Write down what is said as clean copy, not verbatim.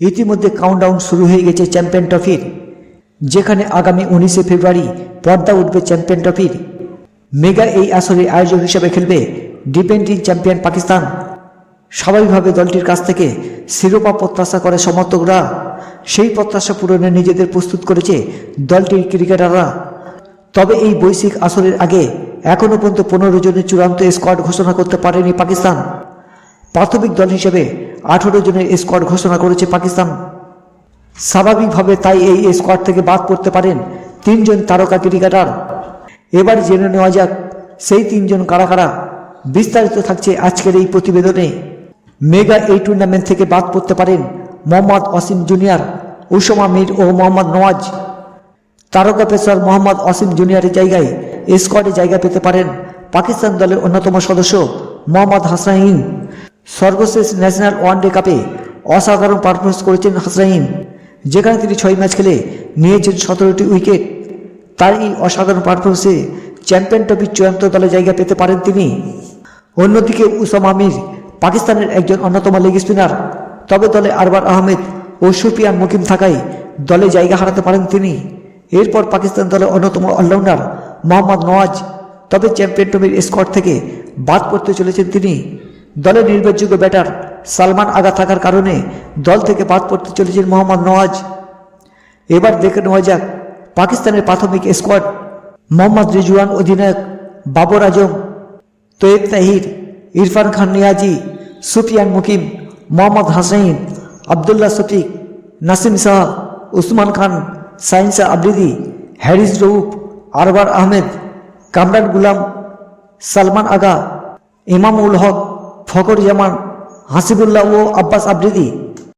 ইতিমধ্যে কাউন্টডাউন শুরু হয়ে গেছে চ্যাম্পিয়ন ট্রফির, যেখানে আগামী 19শে ফেব্রুয়ারি পর্দা উঠবে চ্যাম্পিয়ন ট্রফির। মেগা এই আসরের আয়োজক হিসেবে খেলবে ডিফেন্ডিং চ্যাম্পিয়ন পাকিস্তান। স্বাভাবিকভাবে দলটির কাছ থেকে শিরোপা প্রত্যাশা করে সমর্থকরা। সেই প্রত্যাশা পূরণে নিজেদের প্রস্তুত করেছে দলটির ক্রিকেটাররা। তবে এই বৈশ্বিক আসরের আগে এখনও পর্যন্ত 15 জনের চূড়ান্ত স্কোয়াড ঘোষণা করতে পারেনি পাকিস্তান। প্রাথমিক দল হিসেবে 18 জনের স্কোয়াড ঘোষণা করেছে পাকিস্তান। স্বাভাবিকভাবে তাই এই স্কোয়াড থেকে বাদ পড়তে পারেন 3 জন তারকা ক্রিকেটার। এবার জেনে নেওয়া যাক সেই 3 জন কারা কারা। বিস্তারিত থাকছে আজকের এই প্রতিবেদনে। মেগা এই টুর্নামেন্ট থেকে বাদ পড়তে পারেন মোহাম্মদ অসীম জুনিয়র, উসামা মির ও মোহাম্মদ নওয়াজ। তারকা পেসার মোহাম্মদ অসীম জুনিয়রের জায়গায় স্কোয়াডে জায়গা পেতে পারেন পাকিস্তান দলের অন্যতম সদস্য মোহাম্মদ হাসনাইন। সর্বশেষ ন্যাশনাল ওয়ানডে কাপে অসাধারণ পারফরমেন্স করেছেন হাসনাইন, যেখানে তিনি 6 ম্যাচ খেলে নিয়েছেন 17টি উইকেট। তার এই অসাধারণ পারফরমেন্সে চ্যাম্পিয়ন ট্রফির চূড়ান্ত দলে জায়গা পেতে পারেন তিনি। অন্যদিকে উসামা মির পাকিস্তানের একজন অন্যতম লেগ স্পিনার, তবে দলে আরবার আহমেদ ও সুফিয়ান মুকিম থাকায় দলে জায়গা হারাতে পারেন তিনি। এরপর পাকিস্তান দলের অন্যতম অলরাউন্ডার মোহাম্মদ নওয়াজ, তবে চ্যাম্পিয়ন ট্রফির স্কোয়াড থেকে বাদ পড়তে চলেছেন তিনি। দলের নির্ভরযোগ্য ব্যাটার সালমান আগা থাকার কারণে দল থেকে বাদ পড়তে চলেছেন মোহাম্মদ নওয়াজ। এবার দেখে নেওয়া যাক পাকিস্তানের প্রাথমিক স্কোয়াড। মোহাম্মদ রিজওয়ান অধিনায়ক, বাবর আজম, তৈয়ব তাহির, ইরফান খান নিয়াজি, সুফিয়ান মুকিম, মোহাম্মদ হাসাইন, আবদুল্লাহ শফিক, নাসিম শাহ, উসমান খান, শাহিন শাহ আফ্রিদি, হ্যারিস রউফ, আরবার আহমেদ, কামরান গুলাম, সালমান আগা, ইমামুল হক, ফখর জামান, হাসিবুল্লাহ ও আব্বাস আফ্রিদি।